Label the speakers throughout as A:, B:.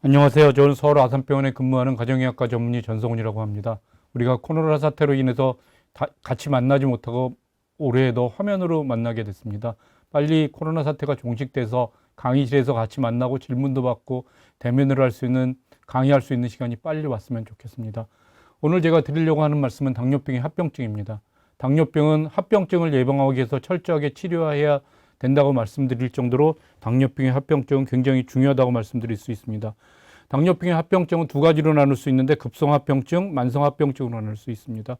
A: 안녕하세요. 저는 서울 아산병원에 근무하는 가정의학과 전문의 전성훈이라고 합니다. 우리가 코로나 사태로 인해서 같이 만나지 못하고 올해에도 화면으로 만나게 됐습니다. 빨리 코로나 사태가 종식돼서 강의실에서 같이 만나고 질문도 받고 대면으로 할 수 있는, 강의할 수 있는 시간이 빨리 왔으면 좋겠습니다. 오늘 제가 드리려고 하는 말씀은 당뇨병의 합병증입니다. 당뇨병은 합병증을 예방하기 위해서 철저하게 치료해야 된다고 말씀드릴 정도로 당뇨병의 합병증은 굉장히 중요하다고 말씀드릴 수 있습니다. 당뇨병의 합병증은 두 가지로 나눌 수 있는데 급성합병증, 만성합병증으로 나눌 수 있습니다.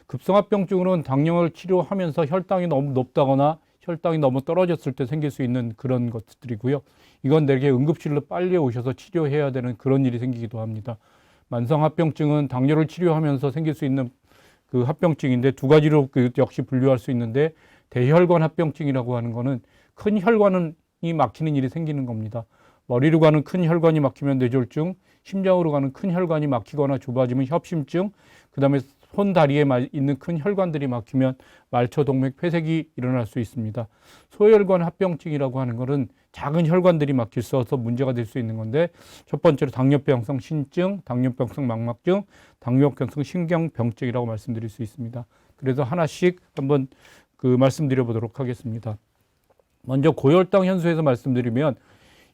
A: 급성합병증으로는 당뇨를 치료하면서 혈당이 너무 높다거나 혈당이 너무 떨어졌을 때 생길 수 있는 그런 것들이고요. 이건 내게 응급실로 빨리 오셔서 치료해야 되는 그런 일이 생기기도 합니다. 만성합병증은 당뇨를 치료하면서 생길 수 있는 그 합병증인데 두 가지로 역시 분류할 수 있는데 대혈관 합병증이라고 하는 거는 큰 혈관이 막히는 일이 생기는 겁니다. 머리로 가는 큰 혈관이 막히면 뇌졸중, 심장으로 가는 큰 혈관이 막히거나 좁아지면 협심증, 그 다음에 손, 다리에 있는 큰 혈관들이 막히면 말초, 동맥, 폐색이 일어날 수 있습니다. 소혈관 합병증이라고 하는 것은 작은 혈관들이 막힐 수 있어서 문제가 될 수 있는 건데 첫 번째로 당뇨병성 신증, 당뇨병성 망막증, 당뇨병성 신경병증이라고 말씀드릴 수 있습니다. 그래서 하나씩 한번 말씀드려 보도록 하겠습니다. 먼저 고혈당 현수에서 말씀드리면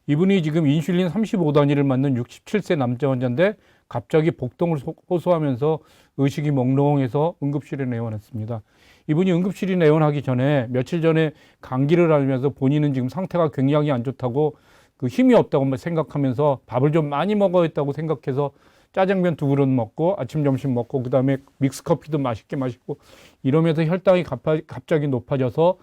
A: 이분이 지금 인슐린 35단위를 맞는 67세 남자 환자인데 갑자기 복통을 호소하면서 의식이 몽롱해서 응급실에 내원했습니다. 이분이 응급실에 내원하기 전에 며칠 전에 감기를 앓으면서 본인은 지금 상태가 굉장히 안 좋다고 힘이 없다고 생각하면서 밥을 좀 많이 먹어야겠다고 생각해서 짜장면 2그릇 먹고 아침 점심 먹고 그다음에 믹스커피도 맛있게 마시고 이러면서 혈당이 갑자기 높아져서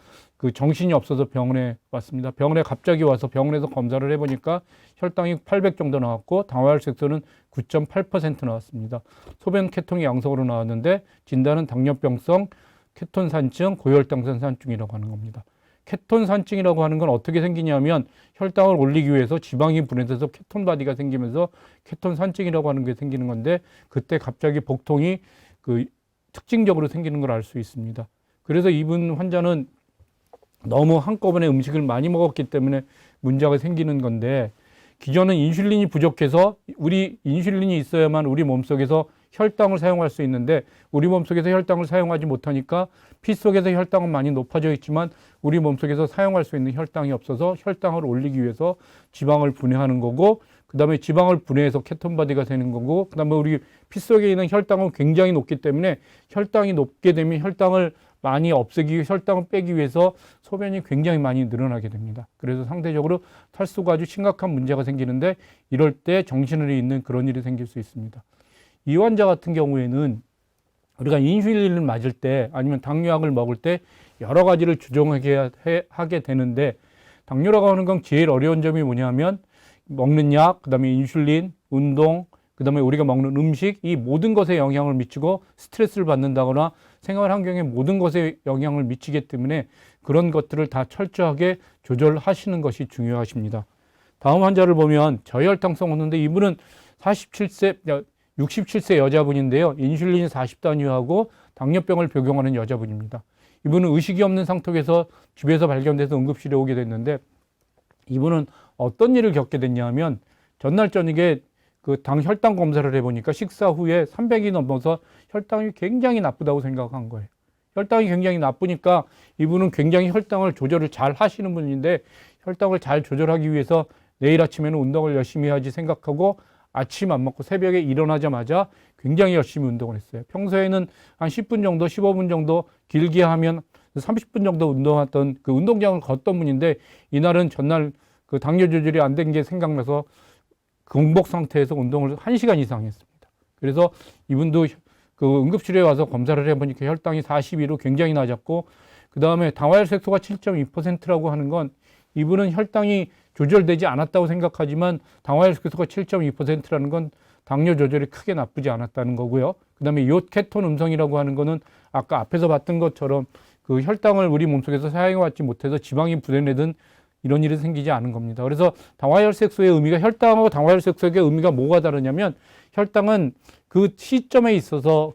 A: 정신이 없어서 병원에 왔습니다. 병원에 갑자기 와서 병원에서 검사를 해보니까 혈당이 800 정도 나왔고 당화혈색소는 9.8% 나왔습니다. 소변 케톤이 양성으로 나왔는데 진단은 당뇨병성 케톤산증, 고혈당성산증이라고 하는 겁니다. 케톤산증이라고 하는 건 어떻게 생기냐면 혈당을 올리기 위해서 지방이 분해돼서 케톤바디가 생기면서 케톤산증이라고 하는 게 생기는 건데 그때 갑자기 복통이 특징적으로 생기는 걸 알 수 있습니다. 그래서 이분 환자는 너무 한꺼번에 음식을 많이 먹었기 때문에 문제가 생기는 건데 기존은 인슐린이 부족해서 우리 인슐린이 있어야만 우리 몸속에서 혈당을 사용할 수 있는데 우리 몸속에서 혈당을 사용하지 못하니까 피 속에서 혈당은 많이 높아져 있지만 우리 몸속에서 사용할 수 있는 혈당이 없어서 혈당을 올리기 위해서 지방을 분해하는 거고 그 다음에 지방을 분해해서 케톤바디가 되는 거고 그 다음에 우리 피 속에 있는 혈당은 굉장히 높기 때문에 혈당이 높게 되면 혈당을 많이 없애기, 혈당을 빼기 위해서 소변이 굉장히 많이 늘어나게 됩니다. 그래서 상대적으로 탈수가 아주 심각한 문제가 생기는데 이럴 때 정신을 잃는 그런 일이 생길 수 있습니다. 이 환자 같은 경우에는 우리가 인슐린을 맞을 때 아니면 당뇨약을 먹을 때 여러 가지를 조정하게 하게 되는데 당뇨라고 하는 건 제일 어려운 점이 뭐냐면 먹는 약, 그 다음에 인슐린, 운동, 그 다음에 우리가 먹는 음식 이 모든 것에 영향을 미치고 스트레스를 받는다거나 생활 환경에 모든 것에 영향을 미치기 때문에 그런 것들을 다 철저하게 조절하시는 것이 중요하십니다. 다음 환자를 보면 저혈당성 왔는데 이분은 67세 여자분인데요. 인슐린 40단위하고 당뇨병을 복용하는 여자분입니다. 이분은 의식이 없는 상태에서 집에서 발견돼서 응급실에 오게 됐는데 이분은 어떤 일을 겪게 됐냐면 전날 저녁에 혈당 검사를 해보니까 식사 후에 300이 넘어서 혈당이 굉장히 나쁘다고 생각한 거예요. 혈당이 굉장히 나쁘니까 이분은 굉장히 혈당을 조절을 잘 하시는 분인데 혈당을 잘 조절하기 위해서 내일 아침에는 운동을 열심히 해야지 생각하고 아침 안 먹고 새벽에 일어나자마자 굉장히 열심히 운동을 했어요. 평소에는 한 10분 정도, 15분 정도 길게 하면 30분 정도 운동했던 운동장을 걷던 분인데 이날은 전날 당뇨 조절이 안 된 게 생각나서 공복 상태에서 운동을 1시간 이상 했습니다. 그래서 이분도 응급실에 와서 검사를 해보니까 혈당이 42로 굉장히 낮았고 그 다음에 당화혈색소가 7.2%라고 하는 건 이분은 혈당이 조절되지 않았다고 생각하지만 당화혈색소가 7.2%라는 건 당뇨 조절이 크게 나쁘지 않았다는 거고요. 그 다음에 요 케톤 음성이라고 하는 거는 아까 앞에서 봤던 것처럼 혈당을 우리 몸속에서 사용하지 못해서 지방이 분해되든 이런 일이 생기지 않은 겁니다. 그래서 당화혈색소의 의미가 혈당하고 당화혈색소의 의미가 뭐가 다르냐면 혈당은 그 시점에 있어서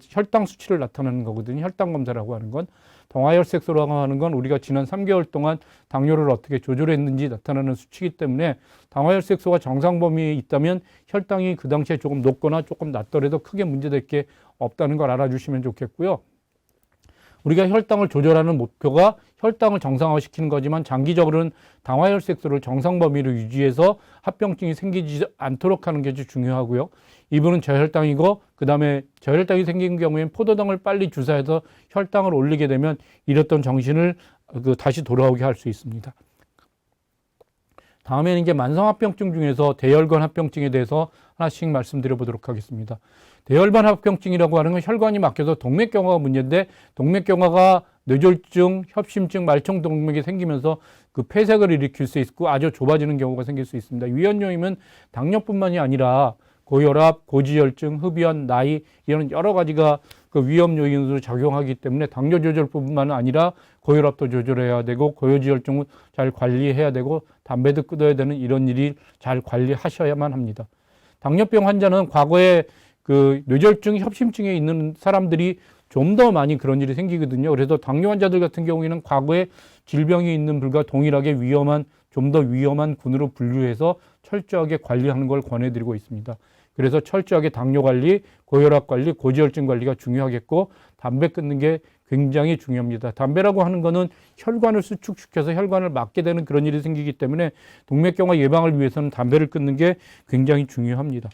A: 혈당 수치를 나타내는 거거든요. 혈당 검사라고 하는 건. 당화혈색소라고 하는 건 우리가 지난 3개월 동안 당뇨를 어떻게 조절했는지 나타나는 수치이기 때문에 당화혈색소가 정상 범위에 있다면 혈당이 그 당시에 조금 높거나 조금 낮더라도 크게 문제될 게 없다는 걸 알아주시면 좋겠고요. 우리가 혈당을 조절하는 목표가 혈당을 정상화시키는 거지만 장기적으로는 당화혈색소를 정상 범위로 유지해서 합병증이 생기지 않도록 하는 게 중요하고요. 이분은 저혈당이고 그다음에 저혈당이 생긴 경우에는 포도당을 빨리 주사해서 혈당을 올리게 되면 잃었던 정신을 다시 돌아오게 할 수 있습니다. 다음에는 이제 만성합병증 중에서 대혈관 합병증에 대해서 하나씩 말씀드려 보도록 하겠습니다. 대혈관 합병증이라고 하는 건 혈관이 막혀서 동맥경화가 문제인데 동맥경화가 뇌졸중, 협심증, 말청동맥이 생기면서 그 폐색을 일으킬 수 있고 아주 좁아지는 경우가 생길 수 있습니다. 위험 요인은 당뇨뿐만이 아니라 고혈압, 고지혈증, 흡연, 나이 이런 여러 가지가 그 위험 요인으로 작용하기 때문에 당뇨 조절뿐만 아니라 고혈압도 조절해야 되고 고지혈증은 잘 관리해야 되고 담배도 끊어야 되는 이런 일이 잘 관리하셔야만 합니다. 당뇨병 환자는 과거에 그 뇌졸중, 협심증에 있는 사람들이 좀 더 많이 그런 일이 생기거든요. 그래서 당뇨 환자들 같은 경우에는 과거에 질병이 있는 분과 동일하게 위험한, 좀 더 위험한 군으로 분류해서 철저하게 관리하는 걸 권해드리고 있습니다. 그래서 철저하게 당뇨 관리, 고혈압 관리, 고지혈증 관리가 중요하겠고 담배 끊는 게 굉장히 중요합니다. 담배라고 하는 거는 혈관을 수축시켜서 혈관을 막게 되는 그런 일이 생기기 때문에 동맥경화 예방을 위해서는 담배를 끊는 게 굉장히 중요합니다.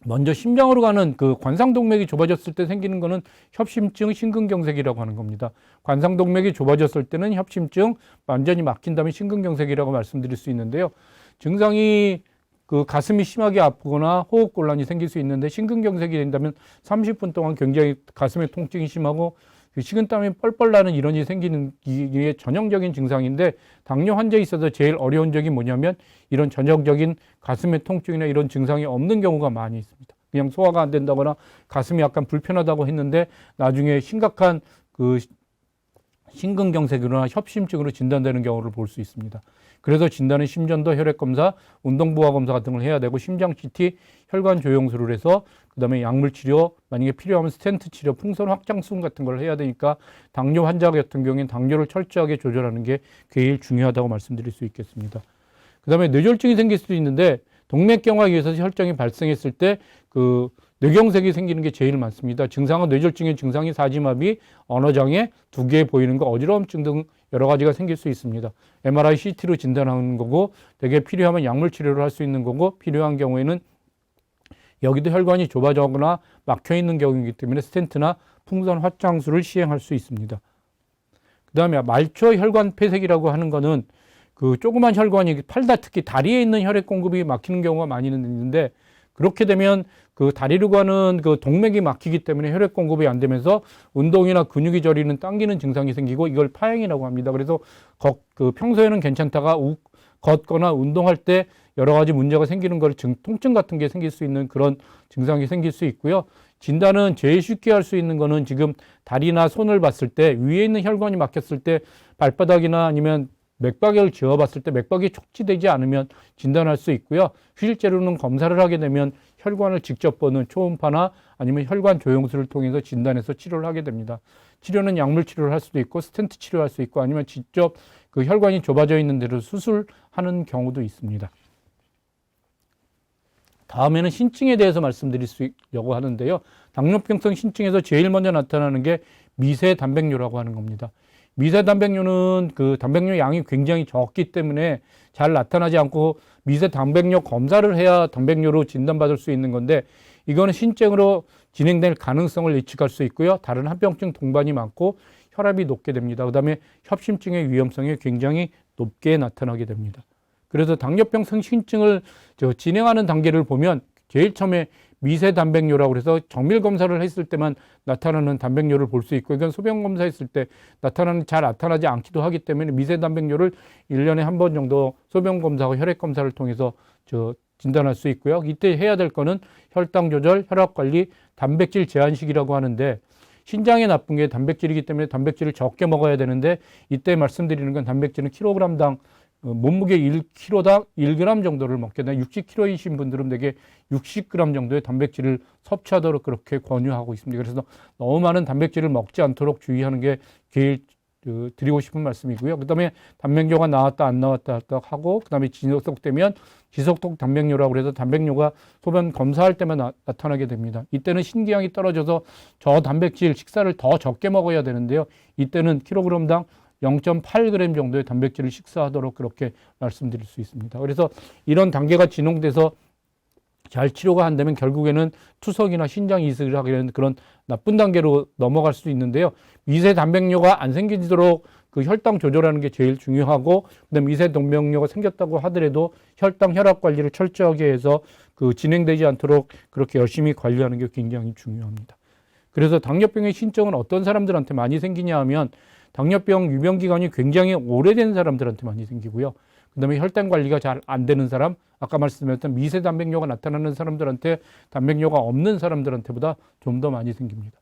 A: 먼저 심장으로 가는 그 관상동맥이 좁아졌을 때 생기는 거는 협심증, 심근경색이라고 하는 겁니다. 관상동맥이 좁아졌을 때는 협심증, 완전히 막힌다면 심근경색이라고 말씀드릴 수 있는데요. 증상이 그 가슴이 심하게 아프거나 호흡곤란이 생길 수 있는데 심근경색이 된다면 30분 동안 굉장히 가슴에 통증이 심하고 식은땀이 뻘뻘 나는 이런 일이 생기는 게 전형적인 증상인데 당뇨 환자에 있어서 제일 어려운 적이 뭐냐면 이런 전형적인 가슴의 통증이나 이런 증상이 없는 경우가 많이 있습니다. 그냥 소화가 안 된다거나 가슴이 약간 불편하다고 했는데 나중에 심각한 그 심근경색이나 협심증으로 진단되는 경우를 볼 수 있습니다. 그래서 진단은 심전도, 혈액검사, 운동부하검사 같은 걸 해야 되고 심장 CT, 혈관 조영술을 해서 그다음에 약물 치료, 만약에 필요하면 스텐트 치료, 풍선 확장술 같은 걸 해야 되니까 당뇨 환자 같은 경우에는 당뇨를 철저하게 조절하는 게 제일 중요하다고 말씀드릴 수 있겠습니다. 그다음에 뇌졸중이 생길 수도 있는데 동맥경화에 의해서 혈증이 발생했을 때 그 뇌경색이 생기는 게 제일 많습니다. 증상은 뇌졸중의 증상이 사지마비, 언어장애, 두 개 보이는 거, 어지러움증 등 여러 가지가 생길 수 있습니다. MRI, CT로 진단하는 거고 되게 필요하면 약물 치료를 할 수 있는 거고 필요한 경우에는 여기도 혈관이 좁아져거나 막혀 있는 경우이기 때문에 스텐트나 풍선 확장술을 시행할 수 있습니다. 그 다음에 말초 혈관 폐색이라고 하는 거는 그 조그만 혈관이 팔다 특히 다리에 있는 혈액 공급이 막히는 경우가 많이 있는데 그렇게 되면 그 다리로 가는 그 동맥이 막히기 때문에 혈액 공급이 안 되면서 운동이나 근육이 저리는 당기는 증상이 생기고 이걸 파행이라고 합니다. 그래서 그 평소에는 괜찮다가 걷거나 운동할 때 여러 가지 문제가 생기는 걸 통증 같은 게 생길 수 있는 그런 증상이 생길 수 있고요. 진단은 제일 쉽게 할 수 있는 거는 지금 다리나 손을 봤을 때 위에 있는 혈관이 막혔을 때 발바닥이나 아니면 맥박을 지어봤을 때 맥박이 촉지되지 않으면 진단할 수 있고요. 실제로는 검사를 하게 되면 혈관을 직접 보는 초음파나 아니면 혈관 조영술을 통해서 진단해서 치료를 하게 됩니다. 치료는 약물 치료를 할 수도 있고 스텐트 치료할 수 있고 아니면 직접 그 혈관이 좁아져 있는 데로 수술하는 경우도 있습니다. 다음에는 신증에 대해서 말씀드리려고 하는데요. 당뇨병성 신증에서 제일 먼저 나타나는 게 미세 단백뇨라고 하는 겁니다. 미세 단백뇨는 그 단백뇨 양이 굉장히 적기 때문에 잘 나타나지 않고 미세 단백뇨 검사를 해야 단백뇨로 진단받을 수 있는 건데 이거는 신증으로 진행될 가능성을 예측할 수 있고요. 다른 합병증 동반이 많고 혈압이 높게 됩니다. 그다음에 협심증의 위험성이 굉장히 높게 나타나게 됩니다. 그래서 당뇨병성 신증을 진행하는 단계를 보면 제일 처음에 미세 단백뇨라고 해서 정밀 검사를 했을 때만 나타나는 단백뇨를 볼 수 있고 이건 소변 검사했을 때 잘 나타나지 않기도 하기 때문에 미세 단백뇨를 1년에 한 번 정도 소변 검사하고 혈액 검사를 통해서 진단할 수 있고요. 이때 해야 될 거는 혈당 조절, 혈압 관리, 단백질 제한식이라고 하는데 신장에 나쁜 게 단백질이기 때문에 단백질을 적게 먹어야 되는데 이때 말씀드리는 건 단백질은 킬로그램당 몸무게 1kg당 1g 정도를 먹게 되면 60kg이신 분들은 대개 60g 정도의 단백질을 섭취하도록 그렇게 권유하고 있습니다. 그래서 너무 많은 단백질을 먹지 않도록 주의하는 게 제일 드리고 싶은 말씀이고요. 그다음에 단백뇨가 나왔다 안 나왔다 하고 그다음에 지속되면 지속독 단백뇨라고 해서 단백뇨가 소변 검사할 때만 나타나게 됩니다. 이때는 신기량이 떨어져서 저 단백질 식사를 더 적게 먹어야 되는데요. 이때는 킬로그램당 0.8g 정도의 단백질을 식사하도록 그렇게 말씀드릴 수 있습니다. 그래서 이런 단계가 진행돼서 잘 치료가 안 되면 결국에는 투석이나 신장 이식을 하게 되는 그런 나쁜 단계로 넘어갈 수 있는데요. 미세 단백뇨가 안 생기도록 그 혈당 조절하는 게 제일 중요하고, 그다음에 미세 단백뇨가 생겼다고 하더라도 혈당 혈압 관리를 철저하게 해서 그 진행되지 않도록 그렇게 열심히 관리하는 게 굉장히 중요합니다. 그래서 당뇨병의 신증은 어떤 사람들한테 많이 생기냐 하면 당뇨병 유병 기간이 굉장히 오래된 사람들한테 많이 생기고요. 그다음에 혈당 관리가 잘 안 되는 사람, 아까 말씀드렸던 미세 단백뇨가 나타나는 사람들한테 단백뇨가 없는 사람들한테보다 좀 더 많이 생깁니다.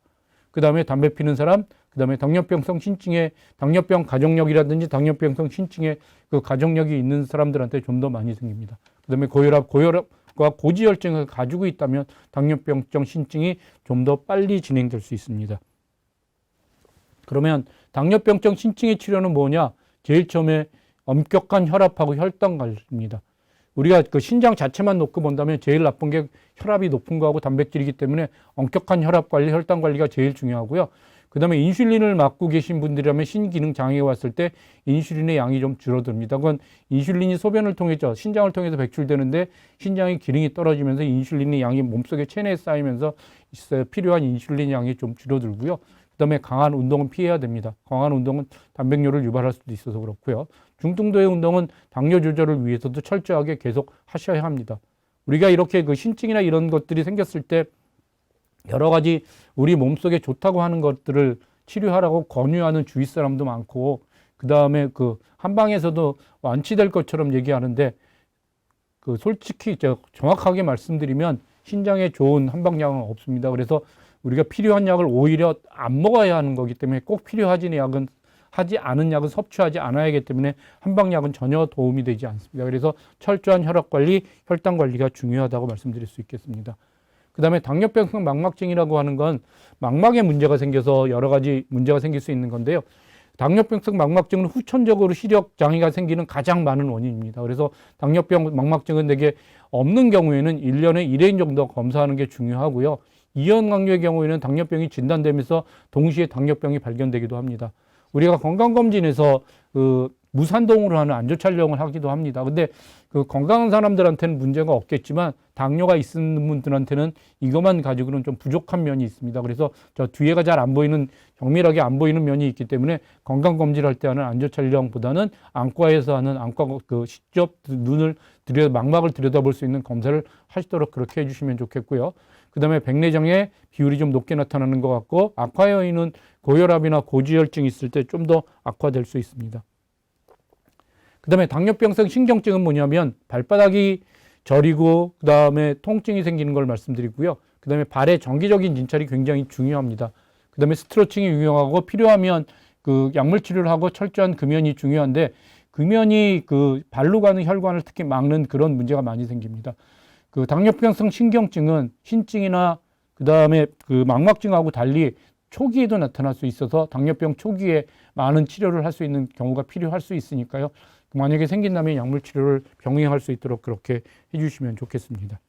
A: 그다음에 담배 피는 사람, 그다음에 당뇨병성 신증에 당뇨병 가족력이라든지 당뇨병성 신증에 그 가족력이 있는 사람들한테 좀 더 많이 생깁니다. 그다음에 고혈압과 고지혈증을 가지고 있다면 당뇨병성 신증이 좀 더 빨리 진행될 수 있습니다. 그러면 당뇨병성 신증의 치료는 뭐냐? 제일 처음에 엄격한 혈압하고 혈당 관리입니다. 우리가 그 신장 자체만 놓고 본다면 제일 나쁜 게 혈압이 높은 거하고 단백질이기 때문에 엄격한 혈압 관리, 혈당 관리가 제일 중요하고요. 그 다음에 인슐린을 맞고 계신 분들이라면 신기능 장애가 왔을 때 인슐린의 양이 좀 줄어듭니다. 그건 인슐린이 소변을 통해서, 신장을 통해서 배출되는데 신장의 기능이 떨어지면서 인슐린의 양이 몸속에 체내에 쌓이면서 필요한 인슐린 양이 좀 줄어들고요. 그 다음에 강한 운동은 피해야 됩니다. 강한 운동은 단백뇨를 유발할 수도 있어서 그렇고요. 중등도의 운동은 당뇨 조절을 위해서도 철저하게 계속 하셔야 합니다. 우리가 이렇게 그 신증이나 이런 것들이 생겼을 때 여러 가지 우리 몸속에 좋다고 하는 것들을 치료하라고 권유하는 주위 사람도 많고, 그 다음에 그 한방에서도 완치될 것처럼 얘기하는데, 그 솔직히 제가 정확하게 말씀드리면 신장에 좋은 한방약은 없습니다. 그래서 우리가 필요한 약을 오히려 안 먹어야 하는 거기 때문에 꼭 필요하지 하지 않은 약은 섭취하지 않아야 하기 때문에 한방약은 전혀 도움이 되지 않습니다. 그래서 철저한 혈압 관리, 혈당 관리가 중요하다고 말씀드릴 수 있겠습니다. 그 다음에 당뇨병성 망막증이라고 하는 건 망막에 문제가 생겨서 여러 가지 문제가 생길 수 있는 건데요. 당뇨병성 망막증은 후천적으로 시력 장애가 생기는 가장 많은 원인입니다. 그래서 당뇨병 망막증은 되게 없는 경우에는 1년에 1회 정도 검사하는 게 중요하고요. 이형강류의 경우에는 당뇨병이 진단되면서 동시에 당뇨병이 발견되기도 합니다. 우리가 건강검진에서 그 무산동으로 하는 안조 촬영을 하기도 합니다. 근데 그 건강한 사람들한테는 문제가 없겠지만 당뇨가 있는 분들한테는 이것만 가지고는 좀 부족한 면이 있습니다. 그래서 저 뒤에가 잘 안 보이는, 정밀하게 안 보이는 면이 있기 때문에 건강검진할 때 하는 안조 촬영보다는 안과에서 하는 안과 그 직접 망막을 들여다볼 수 있는 검사를 하시도록 그렇게 해주시면 좋겠고요. 그 다음에 백내장의 비율이 좀 높게 나타나는 것 같고, 악화 요인은 고혈압이나 고지혈증이 있을 때 좀 더 악화될 수 있습니다. 그 다음에 당뇨병성 신경증은 뭐냐면 발바닥이 저리고 그 다음에 통증이 생기는 걸 말씀드리고요. 그 다음에 발의 정기적인 진찰이 굉장히 중요합니다. 그 다음에 스트레칭이 유용하고 필요하면 그 약물 치료를 하고 철저한 금연이 중요한데, 금연이 그 발로 가는 혈관을 특히 막는 그런 문제가 많이 생깁니다. 그 당뇨병성 신경증은 신증이나 그 다음에 그 망막증하고 달리 초기에도 나타날 수 있어서 당뇨병 초기에 많은 치료를 할 수 있는 경우가 필요할 수 있으니까요. 만약에 생긴다면 약물 치료를 병행할 수 있도록 그렇게 해주시면 좋겠습니다.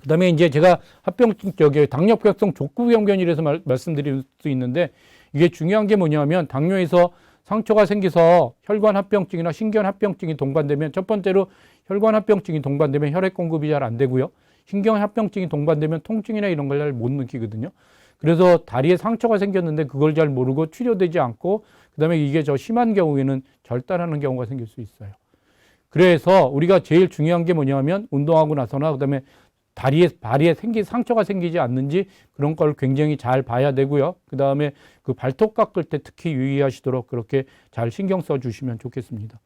A: 그 다음에 이제 제가 합병증 쪽에 당뇨병성 족구병변이라서 말씀드릴 수 있는데, 이게 중요한 게 뭐냐면 당뇨에서 상처가 생겨서 혈관 합병증이나 신경 합병증이 동반되면, 첫 번째로 혈관 합병증이 동반되면 혈액 공급이 잘 안 되고요. 신경 합병증이 동반되면 통증이나 이런 걸 잘 못 느끼거든요. 그래서 다리에 상처가 생겼는데 그걸 잘 모르고 치료되지 않고, 그 다음에 이게 저 심한 경우에는 절단하는 경우가 생길 수 있어요. 그래서 우리가 제일 중요한 게 뭐냐면 운동하고 나서나 그 다음에 발에 상처가 생기지 않는지 그런 걸 굉장히 잘 봐야 되고요. 그 다음에 그 발톱 깎을 때 특히 유의하시도록 그렇게 잘 신경 써 주시면 좋겠습니다.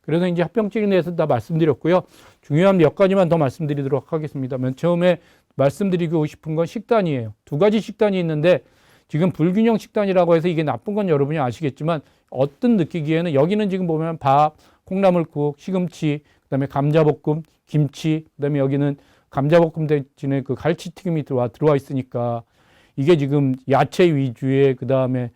A: 그래서 이제 합병증에 대해서 다 말씀드렸고요. 중요한 몇 가지만 더 말씀드리도록 하겠습니다. 맨 처음에 말씀드리고 싶은 건 식단이에요. 두 가지 식단이 있는데, 지금 불균형 식단이라고 해서 이게 나쁜 건 여러분이 아시겠지만 어떤 느끼기에는 여기는 지금 보면 밥, 콩나물국, 시금치, 그다음에 감자볶음, 김치, 그다음에 여기는 감자볶음 대신에 그 갈치튀김이 들어와 있으니까 이게 지금 야채 위주의 그다음에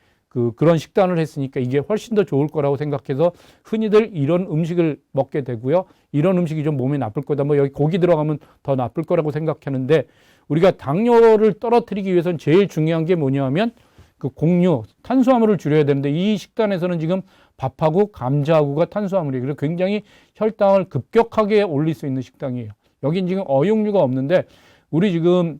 A: 그런 식단을 했으니까 이게 훨씬 더 좋을 거라고 생각해서 흔히들 이런 음식을 먹게 되고요. 이런 음식이 좀 몸에 나쁠 거다. 뭐 여기 고기 들어가면 더 나쁠 거라고 생각하는데 우리가 당뇨를 떨어뜨리기 위해서는 제일 중요한 게 뭐냐면 그 곡류, 탄수화물을 줄여야 되는데 이 식단에서는 지금 밥하고 감자하고가 탄수화물이에요. 그래서 굉장히 혈당을 급격하게 올릴 수 있는 식당이에요. 여긴 지금 어육류가 없는데 우리 지금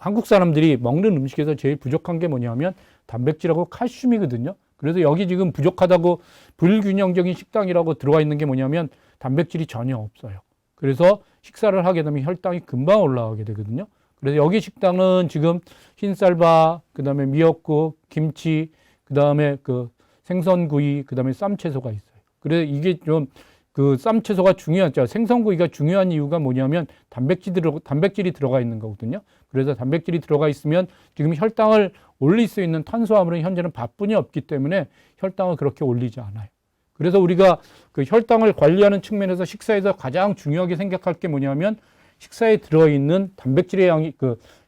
A: 한국 사람들이 먹는 음식에서 제일 부족한 게 뭐냐면 단백질하고 칼슘이거든요. 그래서 여기 지금 부족하다고 불균형적인 식당이라고 들어가 있는 게 뭐냐면 단백질이 전혀 없어요. 그래서 식사를 하게 되면 혈당이 금방 올라가게 되거든요. 그래서 여기 식당은 지금 흰쌀밥, 그 다음에 미역국, 김치, 그 다음에 그 생선구이, 그 다음에 쌈채소가 있어요. 그래서 이게 좀 그 쌈채소가 중요하죠. 생선구이가 중요한 이유가 뭐냐면 단백질이 들어가 있는 거거든요. 그래서 단백질이 들어가 있으면 지금 혈당을 올릴 수 있는 탄수화물은 현재는 밥뿐이 없기 때문에 혈당을 그렇게 올리지 않아요. 그래서 우리가 그 혈당을 관리하는 측면에서 식사에서 가장 중요하게 생각할 게 뭐냐면 식사에 들어있는 단백질의 양이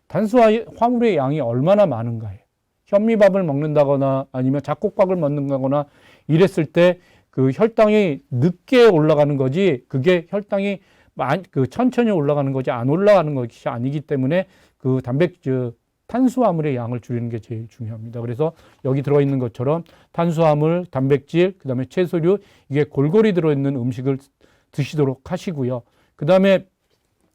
A: 탄수화물의 양이 얼마나 많은가예요. 현미밥을 먹는다거나 아니면 잡곡밥을 먹는다거나 이랬을 때 그 혈당이 늦게 올라가는 거지 그게 혈당이 천천히 올라가는 거지 안 올라가는 것이 아니기 때문에 그 탄수화물의 양을 줄이는 게 제일 중요합니다. 그래서 여기 들어있는 것처럼 탄수화물, 단백질, 그 다음에 채소류 이게 골고루 들어있는 음식을 드시도록 하시고요. 그 다음에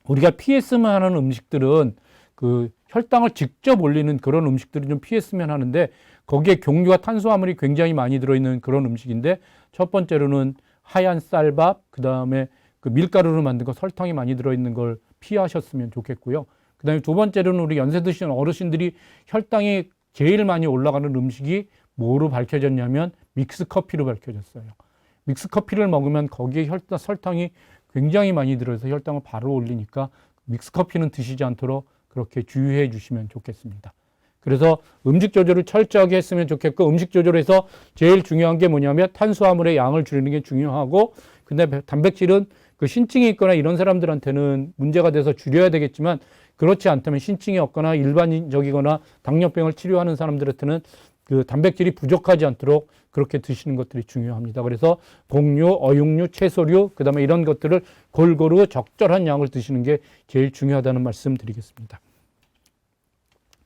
A: 우리가 피했으면 하는 음식들은 그 혈당을 직접 올리는 그런 음식들을 좀 피했으면 하는데 거기에 종류와 탄수화물이 굉장히 많이 들어있는 그런 음식인데 첫 번째로는 하얀 쌀밥, 그 다음에 그 밀가루로 만든 거 설탕이 많이 들어있는 걸 피하셨으면 좋겠고요. 그 다음에 두 번째로는 우리 연세 드시는 어르신들이 혈당이 제일 많이 올라가는 음식이 뭐로 밝혀졌냐면 믹스커피로 밝혀졌어요. 믹스커피를 먹으면 거기에 설탕이 굉장히 많이 들어서 혈당을 바로 올리니까 믹스커피는 드시지 않도록 그렇게 주의해 주시면 좋겠습니다. 그래서 음식 조절을 철저하게 했으면 좋겠고 음식 조절에서 제일 중요한 게 뭐냐면 탄수화물의 양을 줄이는 게 중요하고 근데 단백질은 그 신증이 있거나 이런 사람들한테는 문제가 돼서 줄여야 되겠지만 그렇지 않다면 신증이 없거나 일반적이거나 당뇨병을 치료하는 사람들한테는 그 단백질이 부족하지 않도록 그렇게 드시는 것들이 중요합니다. 그래서 곡류, 어육류, 채소류, 그 다음에 이런 것들을 골고루 적절한 양을 드시는 게 제일 중요하다는 말씀 드리겠습니다.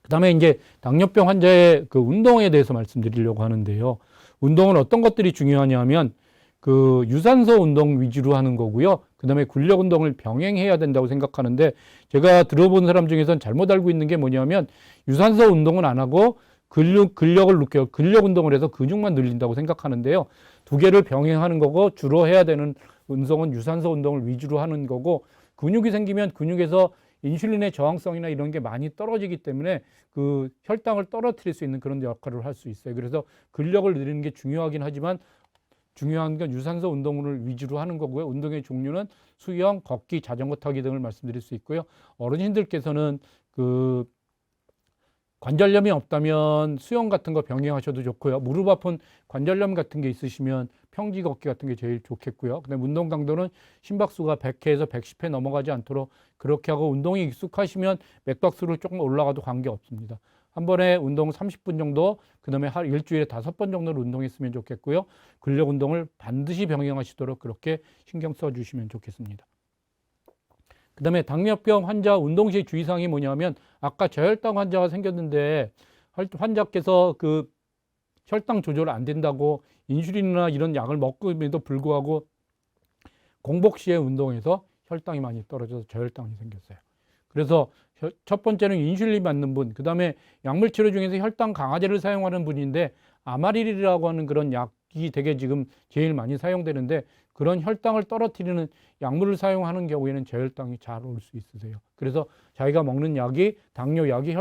A: 그 다음에 이제 당뇨병 환자의 그 운동에 대해서 말씀드리려고 하는데요. 운동은 어떤 것들이 중요하냐면 그 유산소 운동 위주로 하는 거고요. 그 다음에 근력 운동을 병행해야 된다고 생각하는데 제가 들어본 사람 중에서는 잘못 알고 있는 게 뭐냐면 유산소 운동은 안 하고 근력을 느껴요. 근력 운동을 해서 근육만 늘린다고 생각하는데요. 두 개를 병행하는 거고 주로 해야 되는 운동은 유산소 운동을 위주로 하는 거고 근육이 생기면 근육에서 인슐린의 저항성이나 이런 게 많이 떨어지기 때문에 그 혈당을 떨어뜨릴 수 있는 그런 역할을 할 수 있어요. 그래서 근력을 늘리는 게 중요하긴 하지만 중요한 건 유산소 운동을 위주로 하는 거고요. 운동의 종류는 수영, 걷기, 자전거 타기 등을 말씀드릴 수 있고요. 어르신들께서는 그 관절염이 없다면 수영 같은 거 병행하셔도 좋고요. 무릎 아픈 관절염 같은 게 있으시면 평지 걷기 같은 게 제일 좋겠고요. 그다음에 운동 강도는 심박수가 100회에서 110회 넘어가지 않도록 그렇게 하고 운동이 익숙하시면 맥박수를 조금 올라가도 관계없습니다. 한 번에 운동 30분 정도, 그다음에 일주일에 5번 정도를 운동했으면 좋겠고요. 근력 운동을 반드시 병행하시도록 그렇게 신경 써주시면 좋겠습니다. 그 다음에 당뇨병 환자 운동 시 주의사항이 뭐냐면 아까 저혈당 환자가 생겼는데 환자께서 그 혈당 조절 안 된다고 인슐린이나 이런 약을 먹음에도 불구하고 공복 시에 운동해서 혈당이 많이 떨어져서 저혈당이 생겼어요. 그래서 첫 번째는 인슐린 맞는 분, 그 다음에 약물 치료 중에서 혈당 강화제를 사용하는 분인데 아마릴이라고 하는 그런 약이 되게 지금 제일 많이 사용되는데 그런 혈당을 떨어뜨리는 약물을 사용하는 경우에는 저혈당이 잘 올 수 있으세요. 그래서 자기가 먹는 약이 당뇨 약이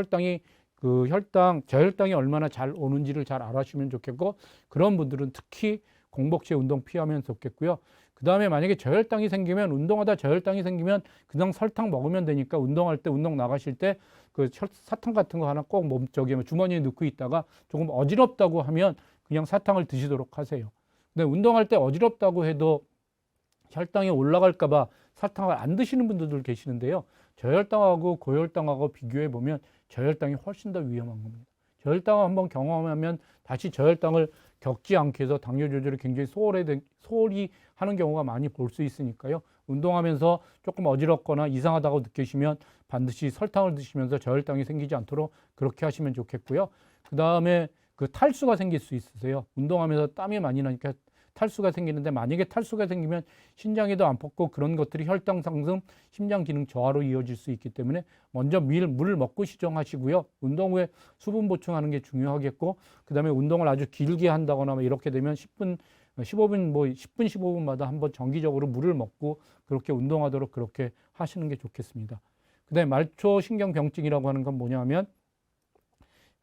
A: 저혈당이 얼마나 잘 오는지를 잘 알아주시면 좋겠고 그런 분들은 특히 공복시에 운동 피하면 좋겠고요. 그 다음에 만약에 저혈당이 생기면 운동하다 저혈당이 생기면 그냥 설탕 먹으면 되니까 운동할 때 운동 나가실 때 그 사탕 같은 거 하나 꼭 주머니에 넣고 있다가 조금 어지럽다고 하면 그냥 사탕을 드시도록 하세요. 근데 운동할 때 어지럽다고 해도 혈당이 올라갈까 봐 사탕을 안 드시는 분들도 계시는데요. 저혈당하고 고혈당하고 비교해 보면 저혈당이 훨씬 더 위험한 겁니다. 저혈당을 한번 경험하면 다시 저혈당을 겪지 않게 해서 당뇨 조절이 굉장히 소홀히 하는 경우가 많이 볼 수 있으니까요. 운동하면서 조금 어지럽거나 이상하다고 느끼시면 반드시 설탕을 드시면서 저혈당이 생기지 않도록 그렇게 하시면 좋겠고요. 그 다음에 그 탈수가 생길 수 있으세요. 운동하면서 땀이 많이 나니까 탈수가 생기는데, 만약에 탈수가 생기면 신장에도 안 뽑고 그런 것들이 혈당 상승, 심장 기능 저하로 이어질 수 있기 때문에 먼저 물을 먹고 시정하시고요. 운동 후에 수분 보충하는 게 중요하겠고, 그 다음에 운동을 아주 길게 한다거나 이렇게 되면 10분, 15분, 10분, 15분마다 한번 정기적으로 물을 먹고 그렇게 운동하도록 그렇게 하시는 게 좋겠습니다. 그 다음에 말초 신경병증이라고 하는 건 뭐냐면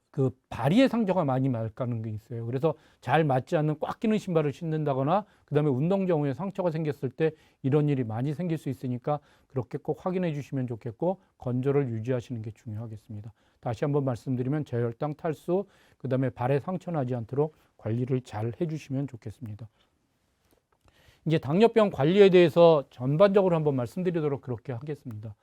A: 그 발이의 상처가 많이 날 가능성이 있어요. 그래서 잘 맞지 않는 꽉 끼는 신발을 신는다거나 그다음에 운동 경우에 상처가 생겼을 때 이런 일이 많이 생길 수 있으니까 그렇게 꼭 확인해 주시면 좋겠고, 건조를 유지하시는 게 중요하겠습니다. 다시 한번 말씀드리면 저혈당, 탈수, 그다음에 발에 상처 나지 않도록 관리를 잘 해주시면 좋겠습니다. 이제 당뇨병 관리에 대해서 전반적으로 한번 말씀드리도록 그렇게 하겠습니다.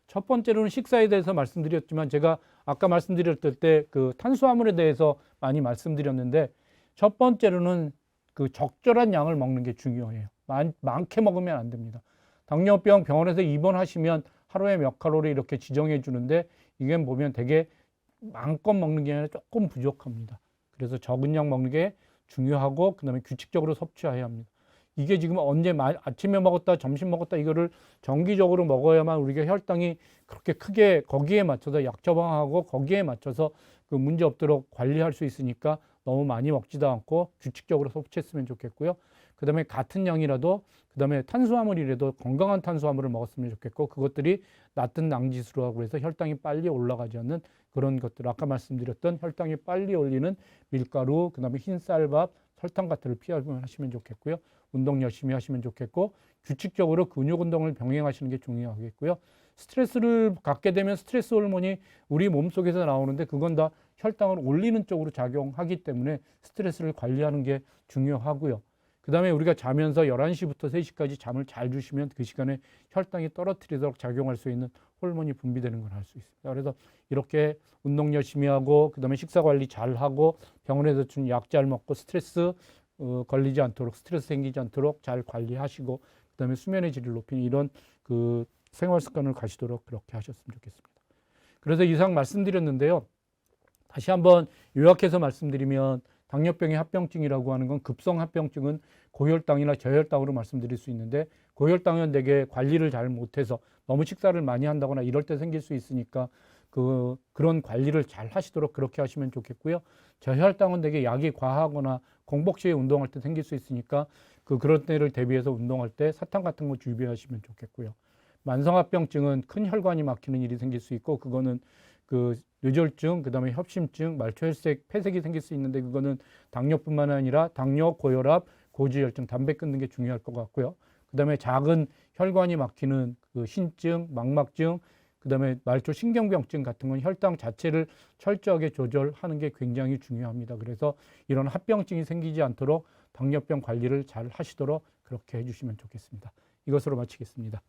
A: 첫 번째로는 식사에 대해서 말씀드렸지만, 제가 아까 말씀드렸을 때 그 탄수화물에 대해서 많이 말씀드렸는데, 첫 번째로는 그 적절한 양을 먹는 게 중요해요. 많게 먹으면 안 됩니다. 당뇨병 병원에서 입원하시면 하루에 몇 칼로리 이렇게 지정해 주는데, 이게 보면 되게 마음껏 먹는 게 아니라 조금 부족합니다. 그래서 적은 양 먹는 게 중요하고, 그 다음에 규칙적으로 섭취해야 합니다. 이게 지금 언제 아침에 먹었다, 점심 먹었다, 이거를 정기적으로 먹어야만 우리가 혈당이 그렇게 크게 거기에 맞춰서 약 처방하고 거기에 맞춰서 그 문제 없도록 관리할 수 있으니까 너무 많이 먹지도 않고 규칙적으로 섭취했으면 좋겠고요. 그 다음에 같은 양이라도, 그 다음에 탄수화물이라도 건강한 탄수화물을 먹었으면 좋겠고, 그것들이 낮은 낭지수라고 해서 혈당이 빨리 올라가지 않는 그런 것들, 아까 말씀드렸던 혈당이 빨리 올리는 밀가루, 그 다음에 흰쌀밥, 설탕 같은 걸 피하시면 좋겠고요. 운동 열심히 하시면 좋겠고, 규칙적으로 근육 운동을 병행하시는 게 중요하겠고요. 스트레스를 갖게 되면 스트레스 호르몬이 우리 몸속에서 나오는데, 그건 다 혈당을 올리는 쪽으로 작용하기 때문에 스트레스를 관리하는 게 중요하고요. 그 다음에 우리가 자면서 11시부터 3시까지 잠을 잘 주시면 그 시간에 혈당이 떨어뜨리도록 작용할 수 있는 호르몬이 분비되는 걸 알 수 있습니다. 그래서 이렇게 운동 열심히 하고, 그 다음에 식사 관리 잘 하고, 병원에서 준 약 잘 먹고, 스트레스 걸리지 않도록, 스트레스 생기지 않도록 잘 관리하시고, 그 다음에 수면의 질을 높이는 이런 그 생활 습관을 가시도록 그렇게 하셨으면 좋겠습니다. 그래서 이상 말씀드렸는데요. 다시 한번 요약해서 말씀드리면, 당뇨병의 합병증이라고 하는 건, 급성 합병증은 고혈당이나 저혈당으로 말씀드릴 수 있는데, 고혈당은 되게 관리를 잘 못해서 너무 식사를 많이 한다거나 이럴 때 생길 수 있으니까 그런 관리를 잘 하시도록 그렇게 하시면 좋겠고요. 저혈당은 되게 약이 과하거나 공복 시에 운동할 때 생길 수 있으니까 그런 때를 대비해서 운동할 때 사탕 같은 거 주의하시면 좋겠고요. 만성합병증은 큰 혈관이 막히는 일이 생길 수 있고, 그거는 그 뇌졸중, 그 다음에 협심증, 말초혈색, 폐색이 생길 수 있는데, 그거는 당뇨뿐만 아니라 당뇨, 고혈압, 고지혈증, 담배 끊는 게 중요할 것 같고요. 그 다음에 작은 혈관이 막히는 그 신증, 망막증, 그 다음에 말초 신경병증 같은 건 혈당 자체를 철저하게 조절하는 게 굉장히 중요합니다. 그래서 이런 합병증이 생기지 않도록 당뇨병 관리를 잘 하시도록 그렇게 해주시면 좋겠습니다. 이것으로 마치겠습니다.